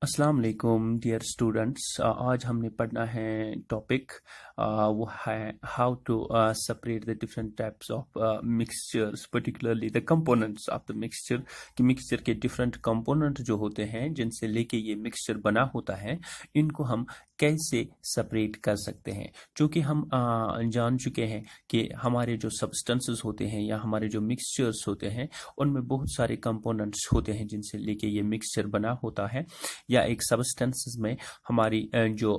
अस्सलाम वालेकुम dear students. आज हमने पढ़ना है टॉपिक वो है how to separate the different types of mixtures, particularly the components of the mixture. कि मिक्सचर के डिफरेंट कंपोनेंट जो होते हैं जिनसे लेके ये मिक्सचर बना होता है, इनको हम कैसे सेपरेट कर सकते हैं। क्योंकि हम जान चुके हैं कि हमारे जो सब्सटेंसेस होते हैं या हमारे जो मिक्सचर्स होते हैं उनमें बहुत सारे कंपोनेंट्स होते हैं जिनसे लेके ये मिक्सचर बना होता है। या एक सब्सटेंसेस में हमारी जो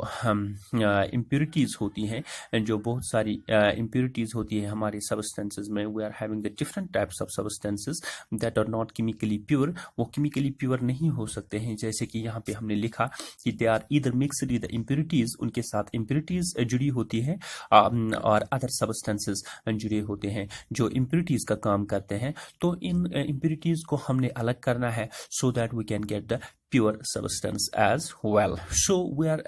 इम्प्योरिटीज़ होती हैं, जो बहुत सारी इम्प्योरिटीज़ होती है हमारे सब्सटेंसेस में। We are having the different types of substances that are not chemically pure. वो केमिकली प्योर नहीं हो सकते हैं, जैसे कि यहाँ पे हमने लिखा कि they are either mixed with impurities, उनके साथ इम्प्योरिटीज़ जुड़ी होती है और अदर सब्सटेंसेस जुड़े होते हैं जो इम्प्योरिटीज़ का काम करते हैं। तो इन इम्प्योरिटीज़ को हमने अलग करना है so that we can get the pure substance as well. So we are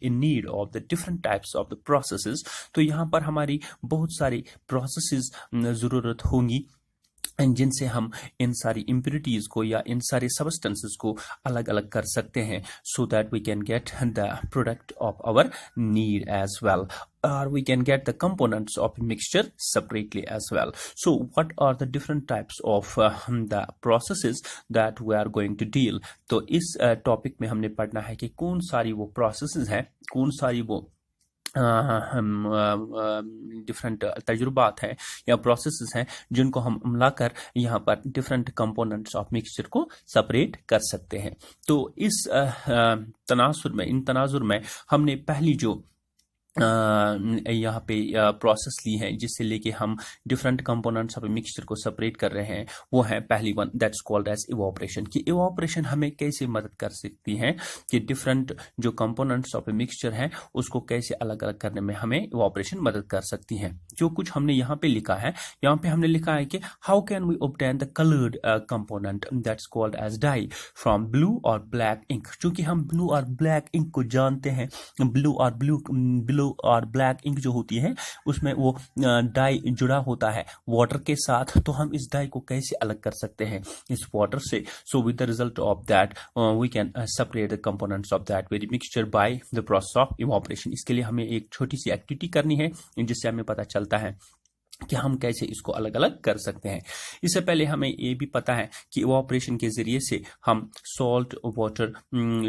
in need of the different types of the processes. तो यहाँ पर हमारी बहुत सारी processes ज़रूरत होंगी जिनसे हम इन सारी इम्प्योरिटीज़ को या इन सारे सब्सटेंसेस को अलग अलग कर सकते हैं, so that we can get the product of our need as well, or we can get the components of mixture separately as well. So what are the different types of the processes that we are going to deal? तो इस topic में हमने पढ़ना है कि कौन सारी वो प्रोसेसेस हैं, कौन सारी वो डिफरेंट तजुर्बात हैं या प्रोसेसेस हैं जिनको हम मिलाकर यहाँ पर डिफरेंट कंपोनेंट्स ऑफ मिक्सचर को सेपरेट कर सकते हैं। तो इस इन तनाजुर में हमने पहली जो यहाँ पे प्रोसेस ली है जिससे लेके हम डिफरेंट कंपोनेंट्स ऑफ मिक्सचर को सेपरेट कर रहे हैं, वो है पहली one that's called as evaporation. कि इवोपरेशन हमें कैसे मदद कर सकती है कि डिफरेंट जो कंपोनेंट्स ऑफ मिक्सचर हैं उसको कैसे अलग अलग करने में हमें इवोपरेशन मदद कर सकती है। जो कुछ हमने यहाँ पे लिखा है, यहाँ पे हमने लिखा है कि how can we obtain the coloured component that's called as dye from blue और ब्लैक इंक। चूंकि हम ब्लू और ब्लैक इंक को जानते हैं, ब्लू और ब्लैक इंक जो होती है उसमें वो डाई जुड़ा होता है वाटर के साथ, तो हम इस डाई को कैसे अलग कर सकते हैं इस वाटर से। So with the result of that we can separate the components of that very mixture by the process of evaporation. इसके लिए हमें एक छोटी सी एक्टिविटी करनी है जिससे हमें पता चलता है कि हम कैसे इसको अलग अलग कर सकते हैं। इससे पहले हमें ये भी पता है कि इवोपरेशन के जरिए से हम सॉल्ट वाटर,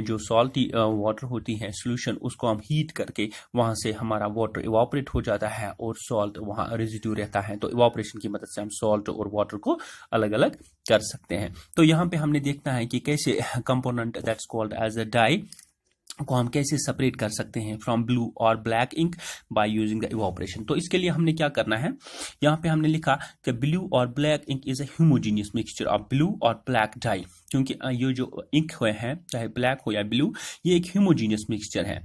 जो सॉल्टी वाटर होती है सोल्यूशन, उसको हम हीट करके वहां से हमारा वाटर इवोपरेट हो जाता है और सॉल्ट वहां रेजिड्यू रहता है। तो इवोपरेशन की मदद से हम सॉल्ट और वाटर को अलग अलग कर सकते हैं। तो यहाँ पे हमने देखना है कि कैसे component that's called as a dye को हम कैसे सेपरेट कर सकते हैं फ्रॉम ब्लू और black ink by using the evaporation. तो इसके लिए हमने क्या करना है, यहाँ पे हमने लिखा कि ब्लू और black ink is a homogeneous mixture of blue और ब्लैक डाई। क्योंकि ये जो इंक हुए हैं चाहे ब्लैक हो या ब्लू, ये एक होमोजेनियस मिक्सचर है।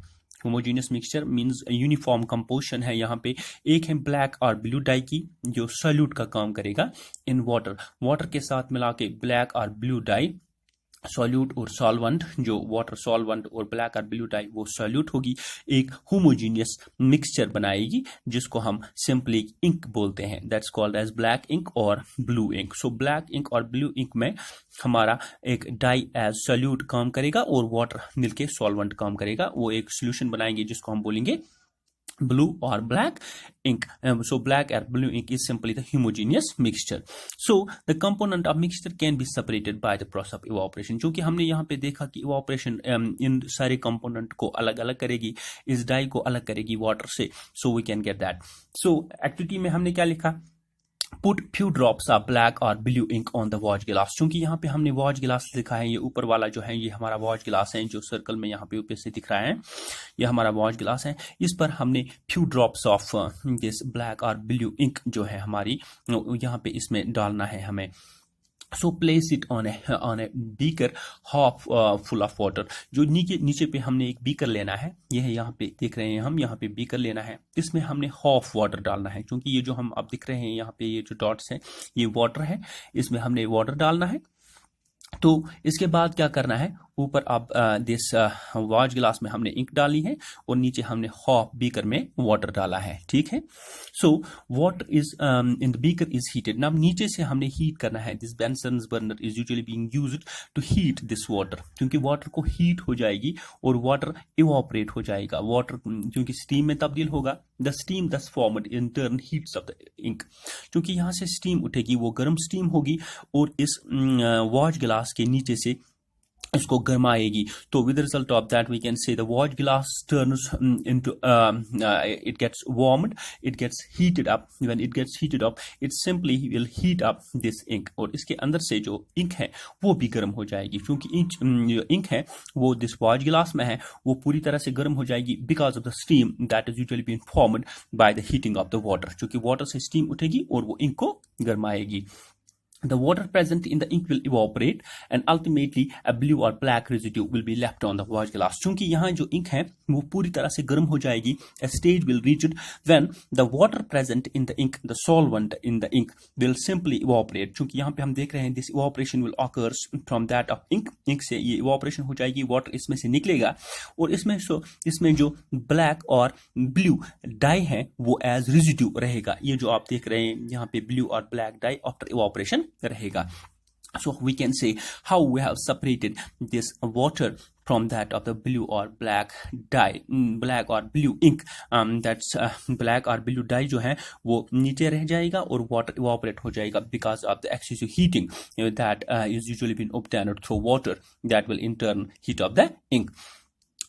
Homogeneous mixture means uniform composition है। यहाँ पे एक है ब्लैक और ब्लू डाई की जो सॉल्यूट का काम करेगा इन वाटर के साथ मिला के ब्लैक और ब्लू डाई सॉल्यूट और सॉल्वेंट, जो वाटर सॉल्वेंट और ब्लैक और ब्लू डाई वो सॉल्यूट होगी, एक होमोजेनियस मिक्सचर बनाएगी जिसको हम सिंपली इंक बोलते हैं that's called as black ink और blue ink. So black ink और ब्लू इंक में हमारा एक डाई एज सॉल्यूट काम करेगा और वाटर मिलके सॉल्वेंट काम करेगा। वो एक सोल्यूशन बनाएंगे जिसको हम बोलेंगे blue or black ink. So black or blue ink is simply the homogeneous mixture. So the component of mixture can be separated by the process of evaporation. क्योंकि हमने यहाँ पे देखा कि evaporation इन सारे component को अलग अलग करेगी, इस डाई को अलग करेगी water से, so we can get that. So activity में हमने क्या लिखा, put few drops of black और blue ink on the watch glass. क्योंकि यहाँ पे हमने वॉच गिलास लिखा है, ये ऊपर वाला जो है ये हमारा वॉच गिलास है जो सर्कल में यहाँ पे ऊपर से दिख रहा है, ये हमारा वॉच गिलास है। इस पर हमने few drops of this black और ब्लू इंक जो है हमारी यहाँ पे इसमें डालना है हमें। So place it on a beaker half full of water. जो नीचे पे हमने एक बीकर लेना है, ये है यहाँ पे देख रहे हैं हम, यहाँ पे बीकर लेना है, इसमें हमने हाफ वाटर डालना है। क्योंकि ये जो हम अब दिख रहे हैं यहाँ पे ये जो डॉट्स हैं ये वाटर है, इसमें हमने वाटर डालना है। तो इसके बाद क्या करना है, ऊपर आप दिस वॉच गिलास में हमने इंक डाली है और नीचे हमने हाफ बीकर में वाटर डाला है, ठीक है। So water is in the beaker is heated. Now नीचे से हमने हीट करना है। This Bunsen burner is usually being used to heat this water, क्योंकि वाटर को हीट हो जाएगी और वाटर इवापोरेट हो जाएगा। वाटर क्योंकि स्टीम में तब्दील होगा, the steam thus formed in turn heats of the ink. क्योंकि यहाँ से स्टीम उठेगी, वो गर्म स्टीम होगी और इस वॉच गिलास के नीचे से इसको गर्माएगी। तो with result of that we can say the watch glass turns into it gets warmed, it gets heated up. When it gets heated up it simply will heat up this ink, और इसके अंदर से जो ink है वो भी गर्म हो जाएगी, क्योंकि जो इंक है वो दिस वॉच गिलास में है, वो पूरी तरह से गर्म हो जाएगी because of the steam that is usually been formed by the heating of the water. क्योंकि वाटर से स्टीम उठेगी और वो इंक को गर्माएगी। The water present in the ink will evaporate and ultimately a blue or black residue will be left on the watch glass. चूंकि यहाँ जो ink है वो पूरी तरह से गर्म हो जाएगी, a stage will reach it when the water present in the ink, the solvent in the ink will simply evaporate. चूंकि यहाँ पे हम देख रहे हैं this evaporation will occur from that of ink. ink से ये evaporation हो जाएगी, water इसमें से निकलेगा और इसमें जो black और blue dye है वो as residue रहेगा। ये जो आप देख रहे हैं यहाँ पे blue और black dye after evaporation रहेगा। So we can say how we have separated this water from that of the blue or black dye, black or blue ink. That's black or blue dye जो है वो नीचे रह जाएगा और water evaporate हो जाएगा because of the excessive heating that is usually been obtained through water that will in turn heat up the ink.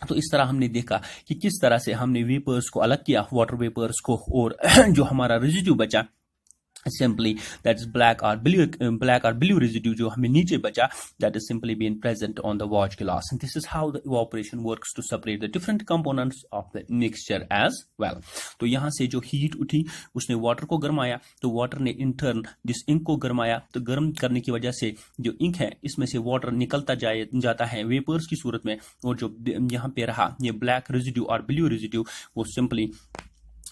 तो इस तरह हमने देखा कि किस तरह से हमने वेपर्स को अलग किया, वाटर वेपर्स को, और जो हमारा रेजिड्यू बचा simply that's black or blue residue जो हमें नीचे बचा, that is simply being present on the watch glass. And this is how the evaporation works to separate the different components of the mixture as well. तो यहाँ से जो heat उठी उसने वाटर को गर्माया, तो वाटर ने इन टर्न जिस इंक को गर्माया, तो गर्म करने की वजह से जो इंक है इसमें से वाटर निकलता जाता है वेपर्स की सूरत में, और जो यहाँ पे रहा ये ब्लैक रेजिड्यू और ब्लू रेजिड्यू वो simply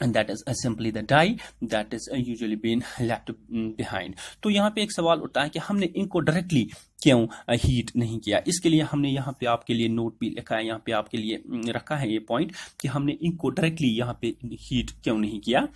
and that is simply the dye that is usually been left behind. तो यहाँ पे एक सवाल उठता है कि हमने इंक को डायरेक्टली क्यों हीट नहीं किया। इसके लिए हमने यहाँ पे आपके लिए नोट भी लिखा है, यहाँ पे आपके लिए रखा है ये पॉइंट कि हमने इंक को डायरेक्टली यहाँ पे हीट क्यों नहीं किया।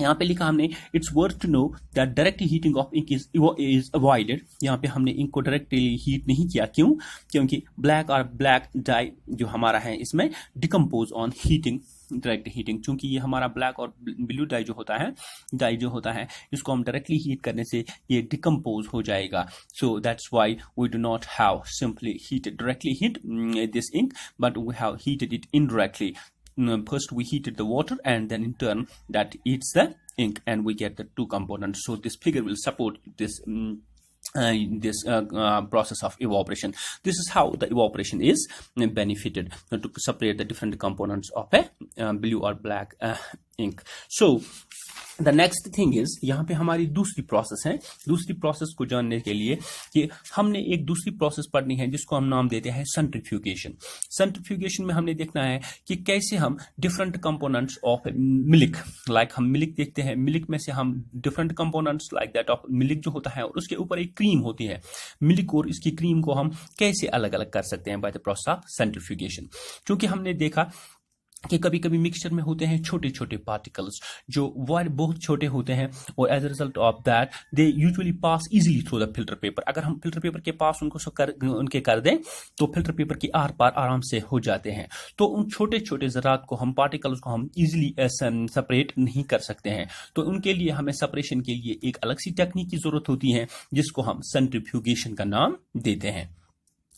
यहाँ पे लिखा हमने it's worth to know that direct heating of ink is avoided. यहाँ पे हमने इंक को डायरेक्टली हीट नहीं किया, क्यों? क्योंकि ब्लैक डाई जो हमारा है इसमें decompose on heating, direct heating. चूंकि ये हमारा ब्लैक और ब्लू डाई जो होता है इसको हम डायरेक्टली हीट करने से ये डिकम्पोज हो जाएगा। So that's why we do not have simply heated directly heat this ink, but we have heated it indirectly. First we heated the water and then in turn that eats the ink and we get the two components. So this figure will support this process of evaporation. This is how the evaporation is benefited to separate the different components of a blue or black ink. So the next thing is यहाँ पे हमारी दूसरी process है। दूसरी process को जानने के लिए कि हमने एक दूसरी प्रोसेस पढ़नी है जिसको हम नाम देते हैं सेंट्रीफ्यूगेशन। सेंट्रीफ्यूगेशन में हमने देखना है कि कैसे हम different components of milk, like हम मिल्क देखते हैं, मिल्क में से हम different components like that of milk जो होता है और उसके ऊपर एक क्रीम होती है, मिल्क और इसकी क्रीम को हम कैसे अलग अलग कर सकते हैं bye the process of centrifugation. क्योंकि हमने देखा कि कभी कभी मिक्सचर में होते हैं छोटे छोटे पार्टिकल्स जो बहुत छोटे होते हैं और as a result of that they usually pass easily through the filter paper. अगर हम फिल्टर पेपर के पास उनके कर दें तो फिल्टर पेपर के आर पार आराम से हो जाते हैं। तो उन छोटे छोटे ज़रात को हम पार्टिकल्स को हम इजीली सेपरेट नहीं कर सकते हैं, तो उनके लिए हमें सेपरेशन के लिए एक अलग सी टेक्निक की जरूरत होती है जिसको हम सेंट्रीफ्यूगेशन का नाम देते हैं।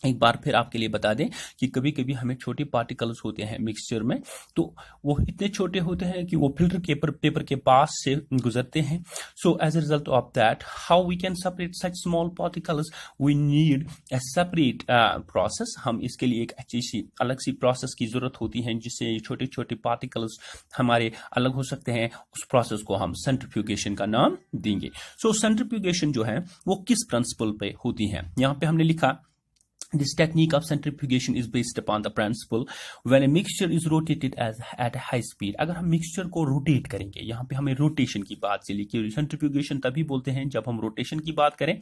एक बार फिर आपके लिए बता दें कि कभी कभी हमें छोटे पार्टिकल्स होते हैं मिक्सचर में, तो वो इतने छोटे होते हैं कि वो फिल्टर पेपर के पास से गुजरते हैं। So as a result of that how we can separate such small particles, we need a separate process. हम इसके लिए एक अच्छी सी अलग सी प्रोसेस की जरूरत होती है जिससे छोटे छोटे पार्टिकल्स हमारे अलग हो सकते हैं। उस प्रोसेस को हम सेंट्रीफ्यूगेशन का नाम देंगे। सो सेंट्रीफ्यूगेशन जो है वो किस प्रिंसिपल पे होती है, यहाँ पे हमने लिखा this technique of centrifugation is based upon the principle when a mixture is rotated at a high speed. अगर हम मिक्सचर को रोटेट करेंगे, यहाँ पे हमें रोटेशन की बात चली कि सेंट्रीफ्यूगेशन तभी बोलते हैं जब हम रोटेशन की बात करें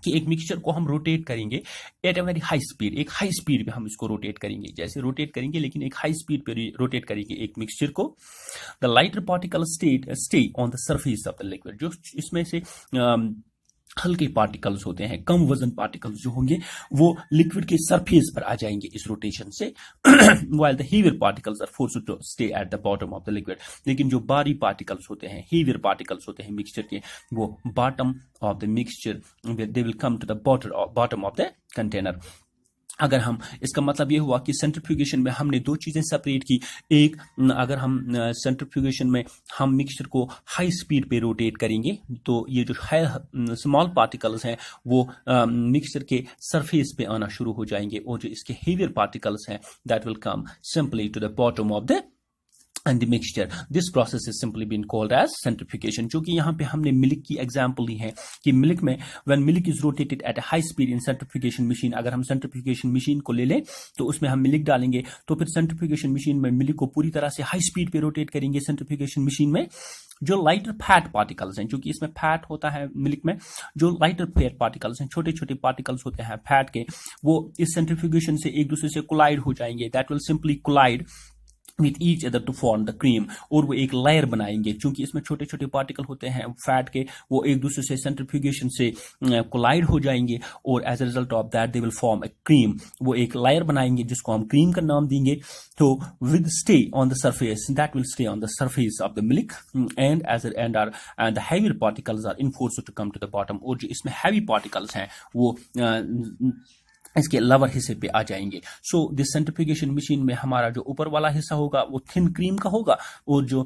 कि एक मिक्सचर को हम रोटेट करेंगे at a very high speed, एक हाई स्पीड पे हम इसको रोटेट करेंगे, जैसे रोटेट करेंगे लेकिन एक हाई स्पीड पे रोटेट करेंगे एक मिक्सचर को। The lighter particle stay on the surface of the liquid, जो इसमें से हल्के पार्टिकल्स होते हैं, कम वजन पार्टिकल्स जो होंगे वो लिक्विड के सरफेस पर आ जाएंगे इस रोटेशन से, while the heavier particles are forced to stay at the bottom of the liquid। लेकिन जो भारी पार्टिकल्स होते हैं, heavier पार्टिकल्स होते हैं मिक्सचर के, वो bottom of the mixture, they will come to the bottom of the container। अगर हम, इसका मतलब ये हुआ कि सेंट्रीफ्यूगेशन में हमने दो चीजें सेपरेट की। एक, अगर हम सेंट्रीफ्यूगेशन में हम मिक्सचर को हाई स्पीड पे रोटेट करेंगे तो ये जो स्मॉल पार्टिकल्स हैं वो मिक्सचर के सरफेस पे आना शुरू हो जाएंगे, और जो इसके हेवियर पार्टिकल्स हैं that will come simply to the bottom of the and the mixture। This process is simply been called as centrifugation। जो कि यहाँ पे हमने मिल्क की एग्जांपल ली है कि मिल्क में when milk is rotated at a high speed in centrifugation machine, अगर हम सेंट्रीफ्यूगेशन मशीन को ले लें तो उसमें हम मिल्क डालेंगे, तो फिर सेंट्रीफ्यूगेशन मशीन में मिल्क को पूरी तरह से हाई स्पीड पे रोटेट करेंगे। सेंट्रीफ्यूगेशन मशीन में जो लाइटर फैट पार्टिकल्स हैं, क्योंकि इसमें फैट होता है मिल्क में, जो लाइटर फैट पार्टिकल्स हैं, छोटे छोटे पार्टिकल्स होते हैं फैट के, वो इस सेंट्रीफ्यूगेशन से एक दूसरे से कोलाइड हो जाएंगे। That will simply collide with each other to form the cream, और वो एक लेयर बनाएंगे। चूंकि इसमें छोटे छोटे पार्टिकल होते हैं फैट के, वो एक दूसरे से सेंट्रीफ्यूगेशन से कोलाइड हो जाएंगे, और as a result of that they will form a cream, वो एक लेयर बनाएंगे जिसको हम क्रीम का नाम देंगे। तो with stay on the surface, that will stay on the surface of the milk, and the heavy particles are enforced to come to the bottom, और जो इसमें हैवी पार्टिकल्स हैं वो इसके लवर हिस्से पे आ जाएंगे। सो दिस सेंट्रीफ्यूगेशन मशीन में हमारा जो ऊपर वाला हिस्सा होगा वो थिन क्रीम का होगा, और जो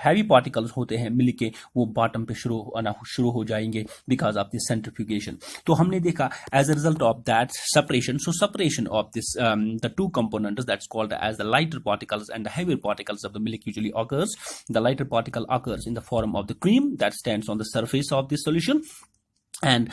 हैवी पार्टिकल्स होते हैं मिल्क के वो बॉटम पे शुरू हो जाएंगे बिकॉज ऑफ दिस सेंट्रीफ्यूगेशन। तो हमने देखा as a result of that separation, so separation of this the two components that's called as the lighter particles and the heavier particles of the milk usually occurs। The lighter particle occurs in the form of the cream that stands on the surface of this solution and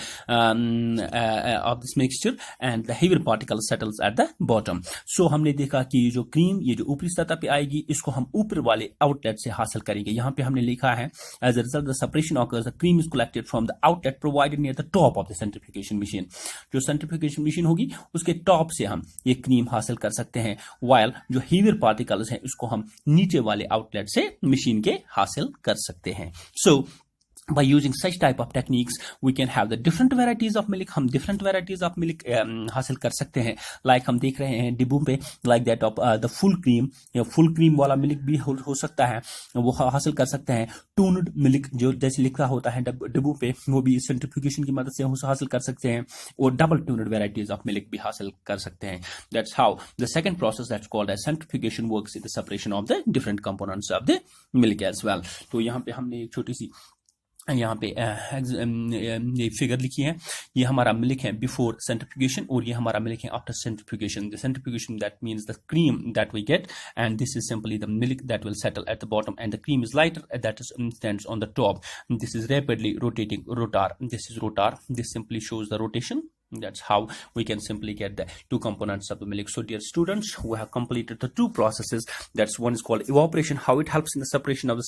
of this mixture, and the heavier particle settles at the bottom। so हमने देखा कि जो cream, ये जो ऊपरी सतह पे आएगी, इसको हम ऊपर वाले आउटलेट से हासिल करेंगे। यहाँ पे हमने लिखा है as a result the separation occurs, the cream is collected from the outlet provided near the top of the centrifugation machine। जो centrifugation machine होगी उसके टॉप से हम ये क्रीम हासिल कर सकते हैं, while जो heavier particles हैं उसको हम नीचे वाले आउटलेट से मशीन के हासिल कर सकते हैं। so by using such type of techniques we can have the different varieties of milk। हम different varieties of milk हासिल कर सकते हैं। like हम देख रहे हैं डिब्बों पे, like that of the full cream, या full cream वाला मिल्क भी हो सकता है, वो हासिल कर सकते हैं। tuned milk जो जैसे लिखा होता है डिब्बों पे, वो भी सेंट्रीफ्यूगेशन की मदद से हासिल कर सकते हैं, और double tuned varieties of milk भी हासिल कर सकते हैं। that's how the second process that's called as centrifugation works in the separation of the different components of the milk as well। तो यहाँ पे हमने एक छोटी सी यहाँ पे ये फिगर लिखी है, ये हमारा मिल्क है बिफोर सेंट्रीफ्यूगेशन, और ये हमारा मिल्क है after centrifugation. The centrifugation that means the cream that we get, and this is simply the milk that will settle at the bottom, and the cream is lighter that is stands on the top. This is rapidly rotating rotor, this is rotor, this simply shows the rotation. That's how we can simply get the two components of the milk। So dear students, who have completed the two processes, that's one is called evaporation, how it helps in the separation of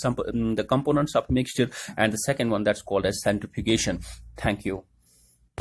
the components of mixture, and the second one that's called as centrifugation। Thank you.